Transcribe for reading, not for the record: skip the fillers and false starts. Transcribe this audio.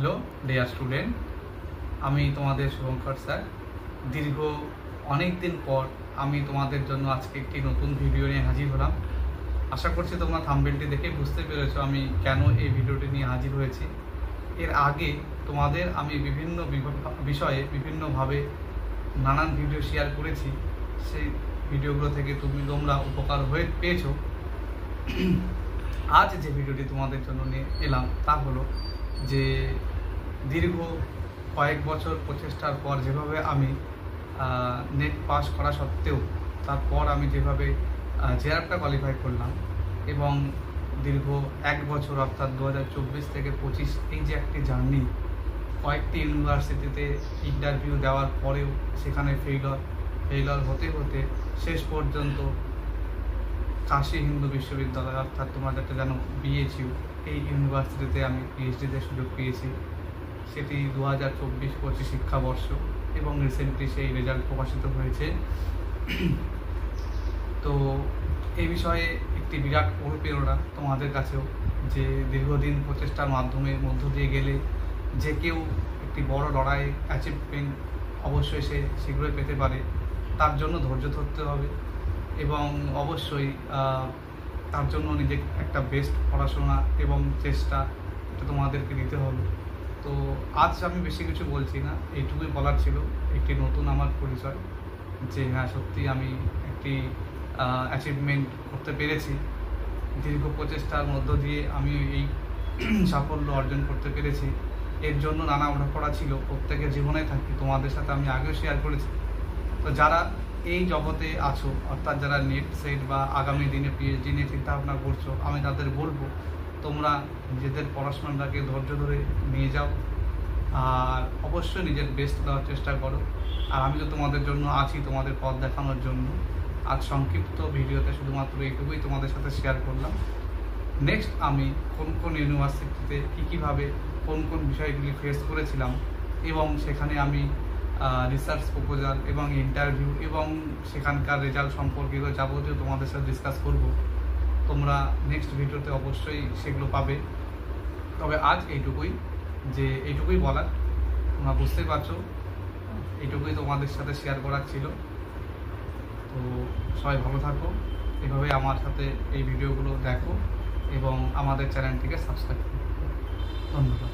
Hello dear student, আমি তোমাদের Shubhankar sir. দীর্ঘ অনেক দিন পর আমি তোমাদের জন্য আজকে একটি নতুন ভিডিও নিয়ে হাজির হলাম। আশা করছি তোমরা থাম্বনেলটি দেখে বুঝতে পেরেছো আমি কেন এই ভিডিওটি নিয়ে হাজির হয়েছি। এর আগে তোমাদের আমি বিভিন্ন বিষয়ে বিভিন্নভাবে নানান ভিডিও শেয়ার করেছি। সেই ভিডিওগুলো থেকে তোমরা উপকার পেয়েছো। আজ যে ভিডিওটি তোমাদের জন্য নিয়ে এলাম তা হলো যে দীর্ঘ কয়েক বছর প্রচেষ্টার পর যেভাবে আমি নেট পাস করা সত্ত্বেও তারপর আমি যেভাবে জেআরএফটা কোয়ালিফাই করলাম এবং দীর্ঘ এক বছর অর্থাৎ 2024 থেকে 25 এই যে একটি জার্নি, কয়েকটি ইউনিভার্সিটিতে ইন্টারভিউ দেওয়ার পরেও সেখানে ফেইলর হতে হতে শেষ পর্যন্ত কাশী হিন্দু বিশ্ববিদ্যালয় অর্থাৎ তোমরা যেটা জানো BHU, এই ইউনিভার্সিটিতে আমি PhD-তে সুযোগ পেয়েছি। সেটি 2024-25 শিক্ষাবর্ষ এবং রিসেন্টলি সেই রেজাল্ট প্রকাশিত হয়েছে। তো এই বিষয়ে একটি বিরাট অনুপ্রেরণা তোমাদের কাছেও, যে দীর্ঘদিন প্রচেষ্টার মধ্য দিয়ে গেলে যে কেউ একটি বড় লড়াই অ্যাচিভমেন্ট অবশ্যই সে শীঘ্রই পেতে পারে। তার জন্য ধৈর্য ধরতে হবে এবং অবশ্যই তার জন্য নিজে একটা বেস্ট পড়াশোনা এবং চেষ্টা এটা তোমাদেরকে দিতে হবে। তো আজ আমি বেশি কিছু বলছি না, এইটুকুই বলার ছিল একটি নতুন আমার পরিচয়, যে হ্যাঁ সত্যি আমি একটি অ্যাচিভমেন্ট করতে পেরেছি। দীর্ঘ প্রচেষ্টার মধ্য দিয়ে আমি এই সাফল্য অর্জন করতে পেরেছি। এর জন্য নানা ওঠাপড়া ছিল, প্রত্যেকের জীবনে থাকি, তোমাদের সাথে আমি আগেও শেয়ার করেছি। তো যারা এই জগতে আছো অর্থাৎ যারা নেট সেট বা আগামী দিনে PhD নিয়ে চিন্তাভাবনা করছো, আমি তাদের বলবো তোমরা নিজেদের পড়াশোনাটাকে ধৈর্য ধরে নিয়ে যাও আর অবশ্যই নিজের বেস্ট দেওয়ার চেষ্টা করো। আর আমি তো তোমাদের জন্য আছি, তোমাদের পথ দেখানোর জন্য। আজ সংক্ষিপ্ত ভিডিওতে শুধুমাত্র এইটুকুই তোমাদের সাথে শেয়ার করলাম। নেক্সট আমি কোন ইউনিভার্সিটিতে কীভাবে কোন বিষয়গুলি ফেস করেছিলাম এবং সেখানে আমি রিসার্চ প্রপোজাল এবং ইন্টারভিউ এবং সেখানকার রেজাল্ট সম্পর্কিত যাবতীয় তোমাদের সাথে ডিসকাস করব। তোমরা নেক্সট ভিডিওতে অবশ্যই সেগুলো পাবে। তবে আজ এইটুকুই বলার, তোমরা বুঝতে পারছো, এইটুকুই তোমাদের সাথে শেয়ার করার ছিল। তো সবাই ভালো থাকো, এভাবে আমার সাথে এই ভিডিওগুলো দেখো এবং আমাদের চ্যানেলটিকে সাবস্ক্রাইব করো। ধন্যবাদ।